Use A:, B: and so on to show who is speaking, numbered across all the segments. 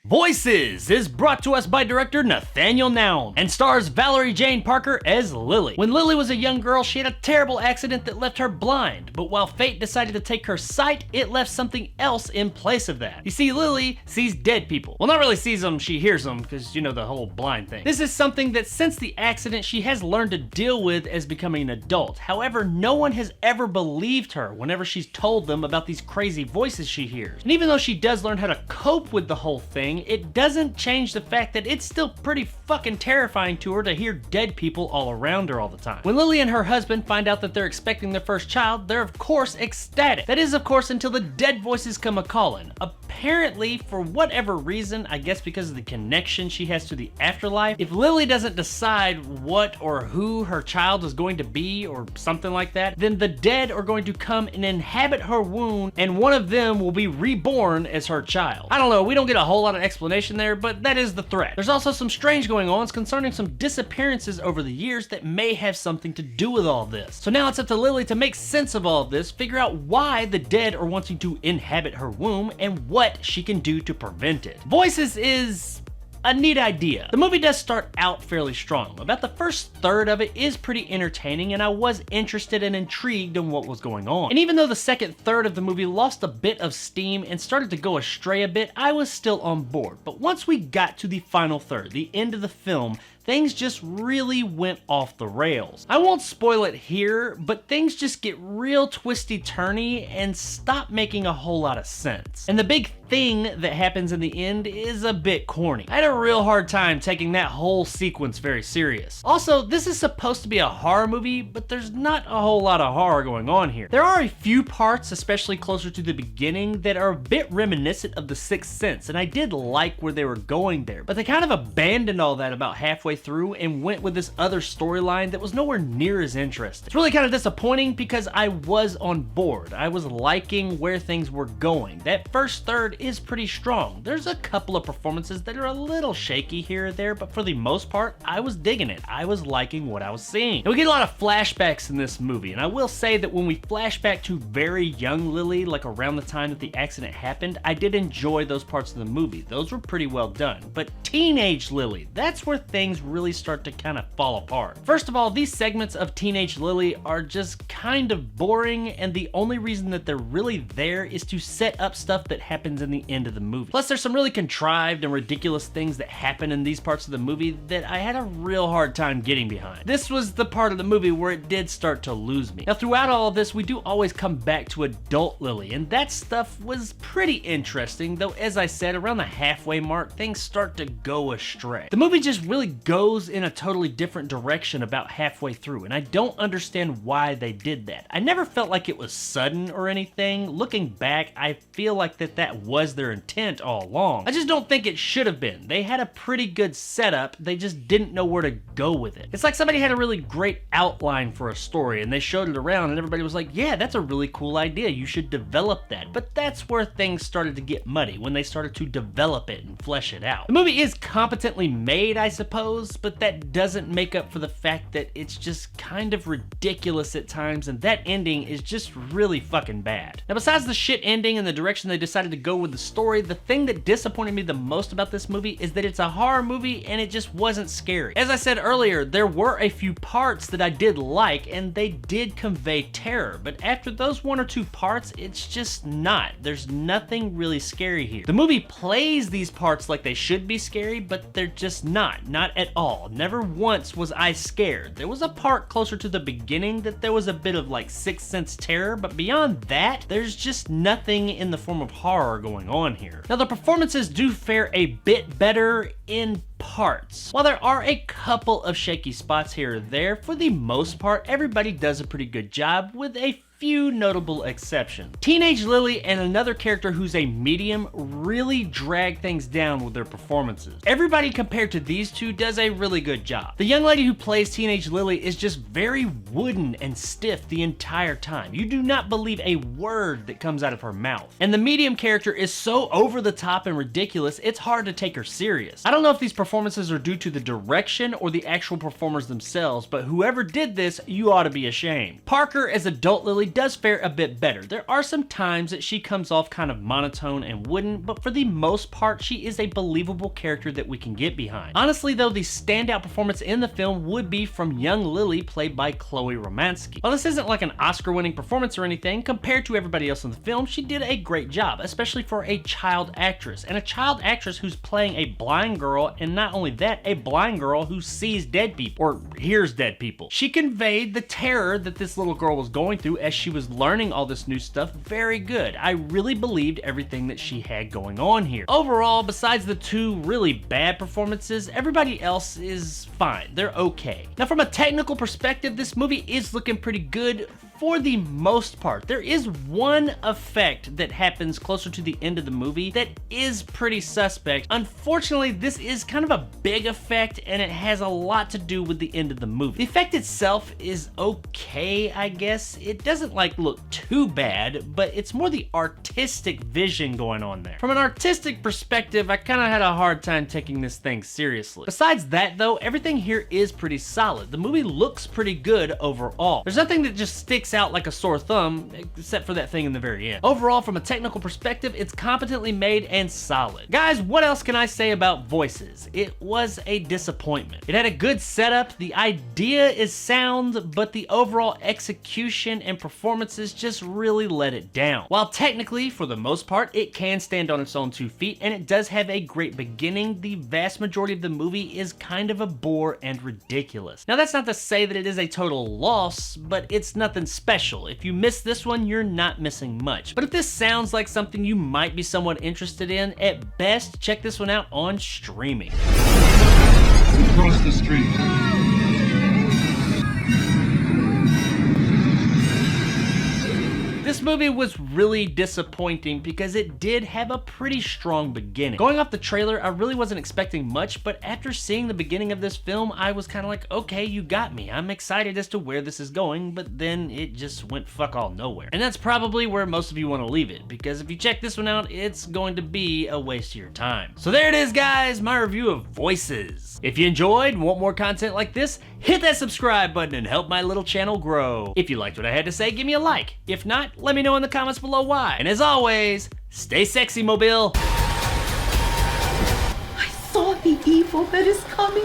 A: Voices is brought to us by director Nathaniel Naum and stars Valerie Jane Parker as Lily. When Lily was a young girl, she had a terrible accident that left her blind, but while fate decided to take her sight, it left something else in place of that. You see, Lily sees dead people. Well, not really sees them, she hears them, because you know the whole blind thing. This is something that since the accident she has learned to deal with as becoming an adult. However, no one has ever believed her whenever she's told them about these crazy voices she hears. And even though she does learn how to cope with the whole thing, it doesn't change the fact that it's still pretty fucking terrifying to her to hear dead people all around her all the time. When Lily and her husband find out that they're expecting their first child, they're of course ecstatic. That is of course until the dead voices come a-calling. Apparently, for whatever reason, I guess because of the connection she has to the afterlife, if Lily doesn't decide what or who her child is going to be or something like that, then the dead are going to come and inhabit her womb and one of them will be reborn as her child. I don't know, we don't get a whole lot of explanation there, but that is the threat. There's also some strange going-ons concerning some disappearances over the years that may have something to do with all this. So now it's up to Lily to make sense of all of this, figure out why the dead are wanting to inhabit her womb, and what she can do to prevent it. Voices is a neat idea. The movie does start out fairly strong. About the first third of it is pretty entertaining, and I was interested and intrigued in what was going on. And even though the second third of the movie lost a bit of steam and started to go astray a bit, I was still on board. But once we got to the final third, the end of the film, things just really went off the rails. I won't spoil it here, but things just get real twisty-turny and stop making a whole lot of sense. And the big thing that happens in the end is a bit corny. I had a real hard time taking that whole sequence very serious. Also, this is supposed to be a horror movie, but there's not a whole lot of horror going on here. There are a few parts, especially closer to the beginning, that are a bit reminiscent of The Sixth Sense, and I did like where they were going there, but they kind of abandoned all that about halfway through and went with this other storyline that was nowhere near as interesting. It's really kind of disappointing because I was on board. I was liking where things were going. That first third is pretty strong. There's a couple of performances that are a little shaky here or there, but for the most part, I was digging it. I was liking what I was seeing. And we get a lot of flashbacks in this movie, and I will say that when we flash back to very young Lily, like around the time that the accident happened, I did enjoy those parts of the movie. Those were pretty well done. But teenage Lily, that's where things really start to kind of fall apart. First of all, these segments of teenage Lily are just kind of boring, and the only reason that they're really there is to set up stuff that happens in the end of the movie. Plus, there's some really contrived and ridiculous things that happen in these parts of the movie that I had a real hard time getting behind. This was the part of the movie where it did start to lose me. Now, throughout all of this, we do always come back to adult Lily, and that stuff was pretty interesting, though as I said, around the halfway mark, things start to go astray. The movie just really goes in a totally different direction about halfway through, and I don't understand why they did that. I never felt like it was sudden or anything. Looking back, I feel like that was their intent all along. I just don't think it should have been. They had a pretty good setup, they just didn't know where to go with it. It's like somebody had a really great outline for a story and they showed it around and everybody was like, yeah, that's a really cool idea, you should develop that. But that's where things started to get muddy, when they started to develop it and flesh it out. The movie is competently made, I suppose, but that doesn't make up for the fact that it's just kind of ridiculous at times, and that ending is just really fucking bad. Now, besides the shit ending and the direction they decided to go with the story, the thing that disappointed me the most about this movie is that it's a horror movie and it just wasn't scary. As I said earlier, there were a few parts that I did like and they did convey terror, but after those one or two parts, it's just not. There's nothing really scary here. The movie plays these parts like they should be scary, but they're just not at all. Never once was I scared. There was a part closer to the beginning that there was a bit of like Sixth Sense terror, but beyond that, there's just nothing in the form of horror going on here. Now, the performances do fare a bit better in parts. While there are a couple of shaky spots here or there, for the most part, everybody does a pretty good job with a few notable exceptions. Teenage Lily and another character who's a medium really drag things down with their performances. Everybody compared to these two does a really good job. The young lady who plays Teenage Lily is just very wooden and stiff the entire time. You do not believe a word that comes out of her mouth. And the medium character is so over the top and ridiculous, it's hard to take her serious. I don't know if these performances are due to the direction or the actual performers themselves, but whoever did this, you ought to be ashamed. Parker as adult Lily it does fare a bit better. There are some times that she comes off kind of monotone and wooden, but for the most part, she is a believable character that we can get behind. Honestly though, the standout performance in the film would be from young Lily, played by Chloe Romansky. While this isn't like an Oscar-winning performance or anything, compared to everybody else in the film, she did a great job, especially for a child actress, and a child actress who's playing a blind girl, and not only that, a blind girl who sees dead people, or hears dead people. She conveyed the terror that this little girl was going through as she was learning all this new stuff very good. I really believed everything that she had going on here. Overall, besides the two really bad performances, everybody else is fine. They're okay. Now, from a technical perspective, this movie is looking pretty good for the most part. There is one effect that happens closer to the end of the movie that is pretty suspect. Unfortunately, this is kind of a big effect, and it has a lot to do with the end of the movie. The effect itself is okay, I guess. It doesn't like look too bad, but it's more the artistic vision going on there. From an artistic perspective, I kind of had a hard time taking this thing seriously. Besides that though, everything here is pretty solid. The movie looks pretty good overall. There's nothing that just sticks out like a sore thumb, except for that thing in the very end. Overall, from a technical perspective, it's competently made and solid. Guys, what else can I say about Voices? It was a disappointment. It had a good setup, the idea is sound, but the overall execution and performances just really let it down. While technically, for the most part, it can stand on its own 2 feet, and it does have a great beginning, the vast majority of the movie is kind of a bore and ridiculous. Now, that's not to say that it is a total loss, but it's nothing special. If you miss this one, you're not missing much. But if this sounds like something you might be somewhat interested in, at best, check this one out on streaming.
B: Across the street.
A: This movie was really disappointing because it did have a pretty strong beginning. Going off the trailer, I really wasn't expecting much, but after seeing the beginning of this film, I was kind of like, okay, you got me. I'm excited as to where this is going, but then it just went fuck all nowhere. And that's probably where most of you want to leave it, because if you check this one out, it's going to be a waste of your time. So there it is, guys, my review of Voices. If you enjoyed and want more content like this, hit that subscribe button and help my little channel grow. If you liked what I had to say, give me a like. If not, let me know in the comments below why. And as always, stay sexy, Mobile.
C: I saw the evil that is coming.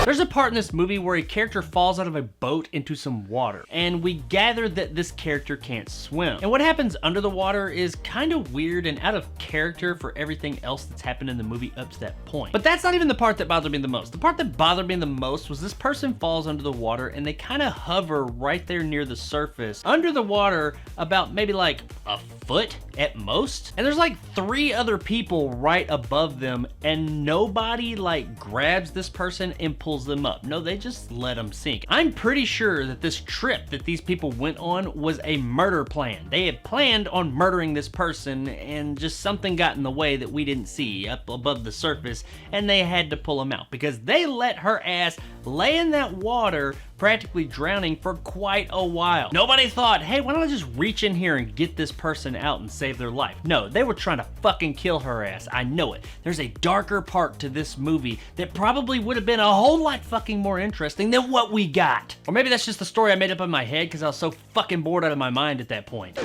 A: There's a part in this movie where a character falls out of a boat into some water, and we gather that this character can't swim. And what happens under the water is kind of weird and out of character for everything else that's happened in the movie up to that point. But that's not even the part that bothered me the most. The part that bothered me the most was this person falls under the water and they kind of hover right there near the surface, under the water about maybe like a foot at most. And there's like 3 other people right above them, and nobody like grabs this person and pulls them up. No, they just let them sink. I'm pretty sure that this trip that these people went on was a murder plan. They had planned on murdering this person, and just something got in the way that we didn't see up above the surface, and they had to pull him out because they let her ass lay in that water practically drowning for quite a while. Nobody thought, hey, why don't I just reach in here and get this person out and save their life? No, they were trying to fucking kill her ass. I know it. There's a darker part to this movie that probably would have been a whole lot fucking more interesting than what we got. Or maybe that's just the story I made up in my head because I was so fucking bored out of my mind at that point.